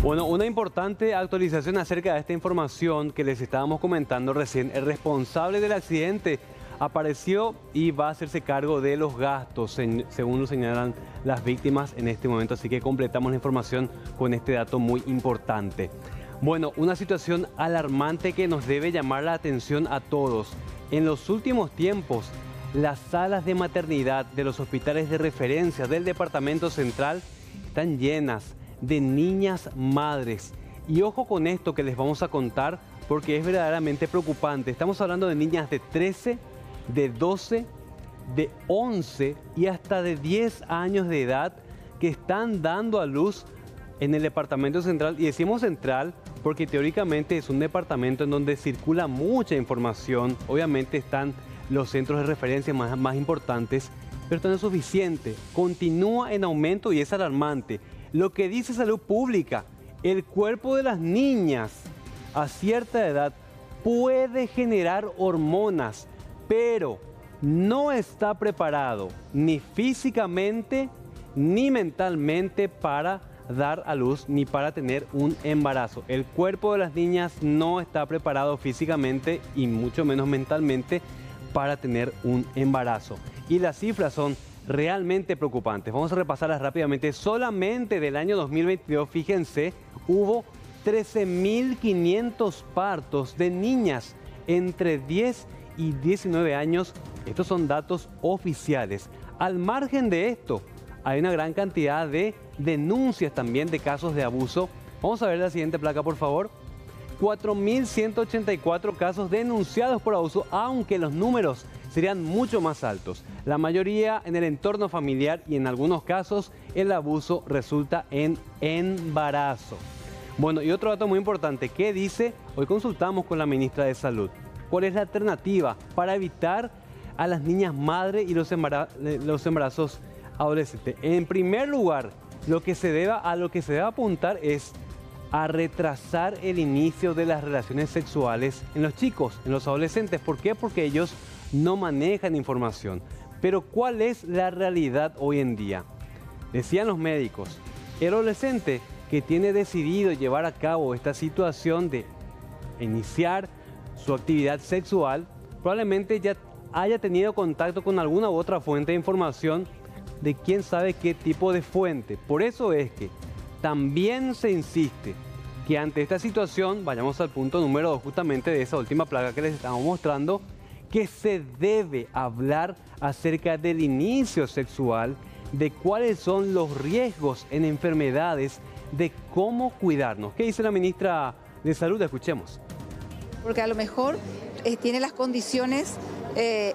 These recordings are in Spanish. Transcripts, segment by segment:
Bueno, una importante actualización acerca de esta información que les estábamos comentando recién. El responsable del accidente apareció y va a hacerse cargo de los gastos, según lo señalan las víctimas en este momento. Así que completamos la información con este dato muy importante. Bueno, una situación alarmante que nos debe llamar la atención a todos. En los últimos tiempos, las salas de maternidad de los hospitales de referencia del Departamento Central están llenas de niñas madres. Y ojo con esto que les vamos a contar porque es verdaderamente preocupante. Estamos hablando de niñas de 13, de 12, de 11 y hasta de 10 años de edad que están dando a luz en el Departamento Central. Y decimos central porque teóricamente es un departamento en donde circula mucha información. Obviamente están los centros de referencia más importantes, pero esto no es suficiente. Continúa en aumento y es alarmante. Lo que dice Salud Pública, el cuerpo de las niñas a cierta edad puede generar hormonas, pero no está preparado ni físicamente ni mentalmente para dar a luz ni para tener un embarazo. El cuerpo de las niñas no está preparado físicamente y mucho menos mentalmente para tener un embarazo. Y las cifras son realmente preocupantes. Vamos a repasarlas rápidamente. Solamente del año 2022, fíjense, hubo 13.500 partos de niñas entre 10 y 19 años. Estos son datos oficiales. Al margen de esto, hay una gran cantidad de denuncias también de casos de abuso. Vamos a ver la siguiente placa, por favor. 4.184 casos denunciados por abuso, aunque los números serían mucho más altos. La mayoría en el entorno familiar y en algunos casos el abuso resulta en embarazo. Bueno, y otro dato muy importante, ¿qué dice? Hoy consultamos con la ministra de Salud. ¿Cuál es la alternativa para evitar a las niñas madre y los embarazos adolescentes? En primer lugar, a lo que se debe apuntar es a retrasar el inicio de las relaciones sexuales en los chicos, en los adolescentes. ¿Por qué? Porque ellos no manejan información. Pero ¿cuál es la realidad hoy en día? Decían los médicos, el adolescente que tiene decidido llevar a cabo esta situación de iniciar su actividad sexual, probablemente ya haya tenido contacto con alguna u otra fuente de información de quién sabe qué tipo de fuente. Por eso es que también se insiste que ante esta situación, vayamos al punto número 2 justamente de esa última placa que les estamos mostrando, que se debe hablar acerca del inicio sexual, de cuáles son los riesgos en enfermedades, de cómo cuidarnos. ¿Qué dice la ministra de Salud? Escuchemos. Porque a lo mejor tiene las condiciones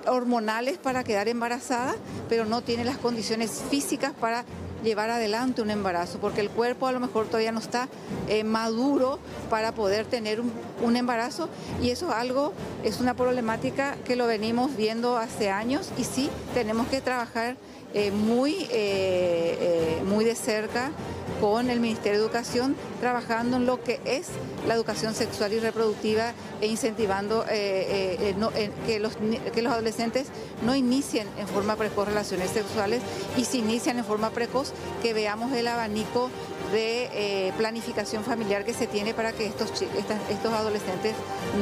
hormonales para quedar embarazada, pero no tiene las condiciones físicas para llevar adelante un embarazo, porque el cuerpo a lo mejor todavía no está maduro para poder tener un embarazo, y eso es una problemática que lo venimos viendo hace años, y sí tenemos que trabajar muy de cerca con el Ministerio de Educación, trabajando en lo que es la educación sexual y reproductiva e incentivando que los adolescentes no inicien en forma precoz relaciones sexuales, y si inician en forma precoz, que veamos el abanico de planificación familiar que se tiene para que estos adolescentes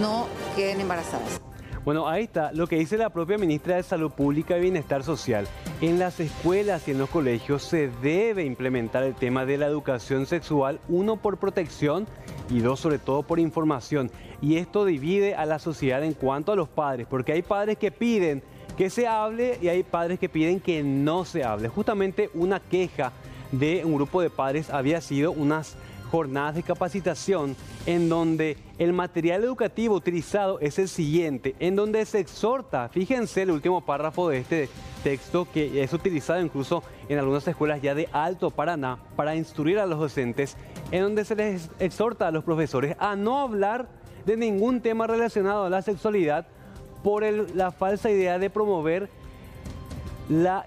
no queden embarazadas. Bueno, ahí está lo que dice la propia ministra de Salud Pública y Bienestar Social. En las escuelas y en los colegios se debe implementar el tema de la educación sexual, uno, por protección y dos, sobre todo, por información. Y esto divide a la sociedad en cuanto a los padres, porque hay padres que piden que se hable y hay padres que piden que no se hable. Justamente una queja de un grupo de padres había sido unas jornadas de capacitación en donde el material educativo utilizado es el siguiente, en donde se exhorta, fíjense el último párrafo de este texto que es utilizado incluso en algunas escuelas ya de Alto Paraná para instruir a los docentes, en donde se les exhorta a los profesores a no hablar de ningún tema relacionado a la sexualidad por la falsa idea de promover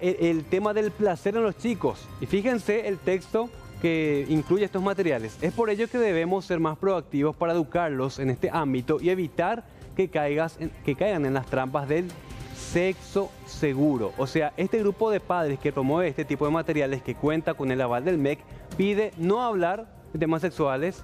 el tema del placer en los chicos. Y fíjense el texto que incluye estos materiales. Es por ello que debemos ser más proactivos para educarlos en este ámbito y evitar que caigan en las trampas del sexo seguro. O sea, este grupo de padres que promueve este tipo de materiales, que cuenta con el aval del MEC, pide no hablar de temas sexuales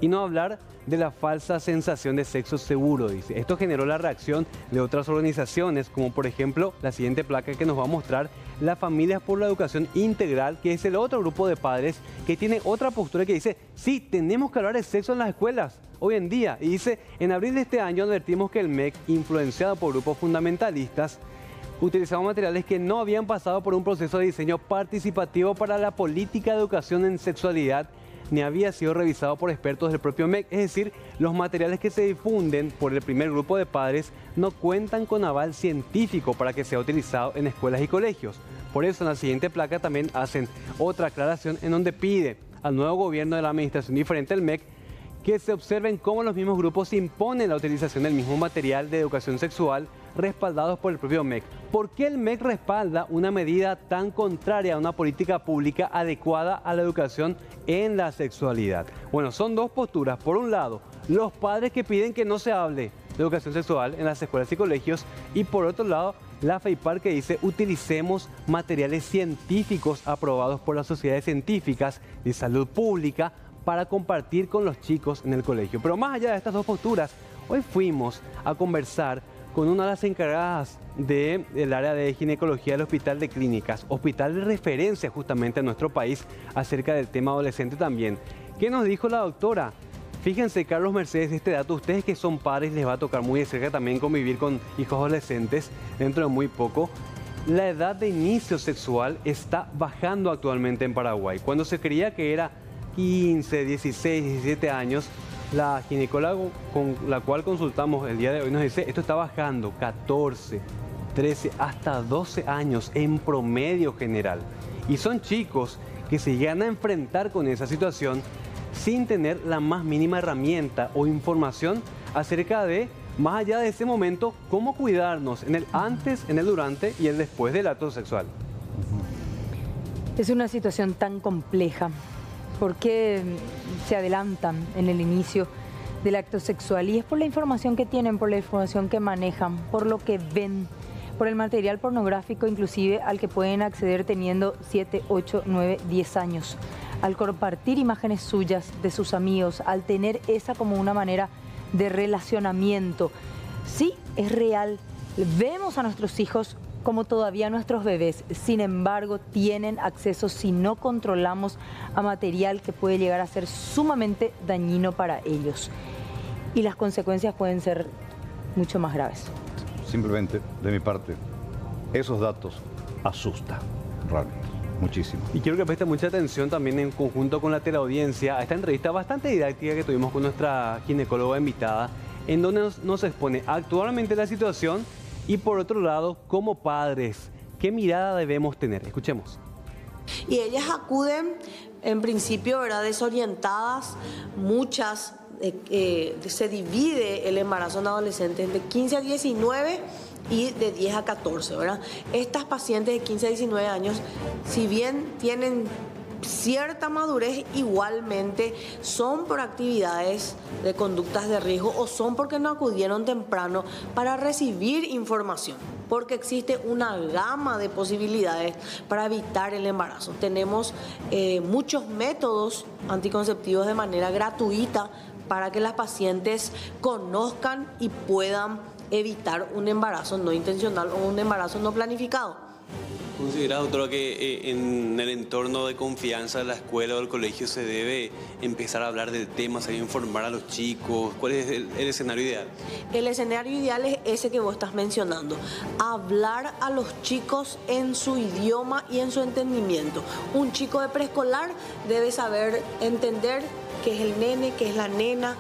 y no hablar de la falsa sensación de sexo seguro, dice. Esto generó la reacción de otras organizaciones, como por ejemplo la siguiente placa que nos va a mostrar las Familias por la Educación Integral, que es el otro grupo de padres que tiene otra postura que dice, sí, tenemos que hablar de sexo en las escuelas hoy en día. Y dice, en abril de este año advertimos que el MEC, influenciado por grupos fundamentalistas, utilizaba materiales que no habían pasado por un proceso de diseño participativo para la política de educación en sexualidad, ni había sido revisado por expertos del propio MEC. Es decir, los materiales que se difunden por el primer grupo de padres no cuentan con aval científico para que sea utilizado en escuelas y colegios. Por eso en la siguiente placa también hacen otra aclaración en donde pide al nuevo gobierno de la administración diferente del MEC que se observen cómo los mismos grupos imponen la utilización del mismo material de educación sexual respaldados por el propio MEC. ¿Por qué el MEC respalda una medida tan contraria a una política pública adecuada a la educación en la sexualidad? Bueno, son dos posturas. Por un lado, los padres que piden que no se hable de educación sexual en las escuelas y colegios, y por otro lado, la FEIPAR que dice utilicemos materiales científicos aprobados por las sociedades científicas de salud pública para compartir con los chicos en el colegio. Pero más allá de estas dos posturas, hoy fuimos a conversar con una de las encargadas del área de ginecología del Hospital de Clínicas, hospital de referencia justamente en nuestro país, acerca del tema adolescente también. ¿Qué nos dijo la doctora? Fíjense, Carlos, Mercedes, este dato, ustedes que son padres les va a tocar muy de cerca también convivir con hijos adolescentes dentro de muy poco. La edad de inicio sexual está bajando actualmente en Paraguay. Cuando se creía que era 15, 16, 17 años, la ginecóloga con la cual consultamos el día de hoy nos dice, esto está bajando 14, 13, hasta 12 años en promedio general. Y son chicos que se llegan a enfrentar con esa situación sin tener la más mínima herramienta o información acerca de, más allá de ese momento, cómo cuidarnos en el antes, en el durante y el después del acto sexual. Es una situación tan compleja. ¿Por qué se adelantan en el inicio del acto sexual? Y es por la información que tienen, por la información que manejan, por lo que ven, por el material pornográfico inclusive al que pueden acceder teniendo 7, 8, 9, 10 años. Al compartir imágenes suyas de sus amigos, al tener esa como una manera de relacionamiento. Sí, es real. Vemos a nuestros hijos como todavía nuestros bebés, sin embargo tienen acceso, si no controlamos, a material que puede llegar a ser sumamente dañino para ellos. Y las consecuencias pueden ser mucho más graves. Simplemente, de mi parte, esos datos asustan realmente, muchísimo. Y quiero que preste mucha atención también en conjunto con la teleaudiencia a esta entrevista bastante didáctica que tuvimos con nuestra ginecóloga invitada, en donde nos expone actualmente la situación. Y por otro lado, como padres, ¿qué mirada debemos tener? Escuchemos. Y ellas acuden, en principio, ¿verdad?, desorientadas. Muchas, se divide el embarazo en adolescentes de 15 a 19 y de 10 a 14, ¿verdad? Estas pacientes de 15 a 19 años, si bien tienen cierta madurez, igualmente son por actividades de conductas de riesgo o son porque no acudieron temprano para recibir información, porque existe una gama de posibilidades para evitar el embarazo. Tenemos muchos métodos anticonceptivos de manera gratuita para que las pacientes conozcan y puedan evitar un embarazo no intencional o un embarazo no planificado. ¿Considera, doctora, que en el entorno de confianza de la escuela o del colegio se debe empezar a hablar del tema, se debe informar a los chicos? ¿Cuál es el escenario ideal? El escenario ideal es ese que vos estás mencionando. Hablar a los chicos en su idioma y en su entendimiento. Un chico de preescolar debe saber entender qué es el nene, qué es la nena,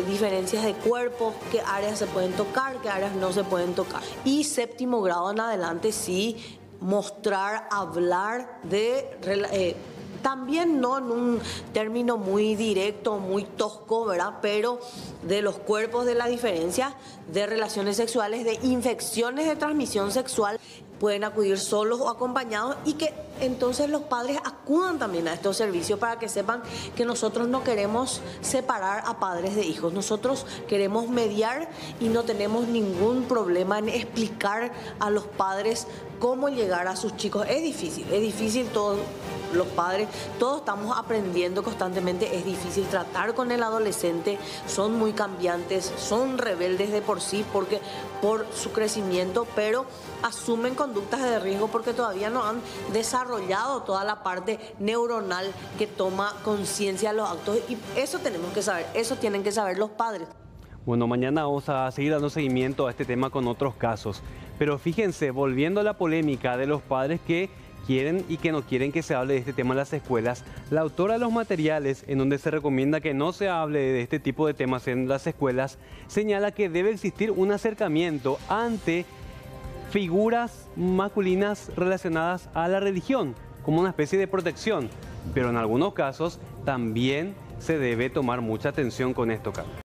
diferencias de cuerpos, qué áreas se pueden tocar, qué áreas no se pueden tocar. Y séptimo grado en adelante sí mostrar, hablar de, también no en un término muy directo, muy tosco, ¿verdad?, pero de los cuerpos, de la diferencia, de relaciones sexuales, de infecciones de transmisión sexual. Pueden acudir solos o acompañados y que entonces los padres acudan también a estos servicios para que sepan que nosotros no queremos separar a padres de hijos. Nosotros queremos mediar y no tenemos ningún problema en explicar a los padres cómo llegar a sus chicos. Es difícil, todos los padres, todos estamos aprendiendo constantemente. Es difícil tratar con el adolescente, son muy cambiantes, son rebeldes de por sí porque por su crecimiento, pero asumen conductas de riesgo porque todavía no han desarrollado toda la parte neuronal que toma conciencia de los actos, y eso tenemos que saber, eso tienen que saber los padres. Bueno, mañana vamos a seguir dando seguimiento a este tema con otros casos. Pero fíjense, volviendo a la polémica de los padres que quieren y que no quieren que se hable de este tema en las escuelas, la autora de los materiales en donde se recomienda que no se hable de este tipo de temas en las escuelas, señala que debe existir un acercamiento ante figuras masculinas relacionadas a la religión, como una especie de protección. Pero en algunos casos también se debe tomar mucha atención con esto, Carlos.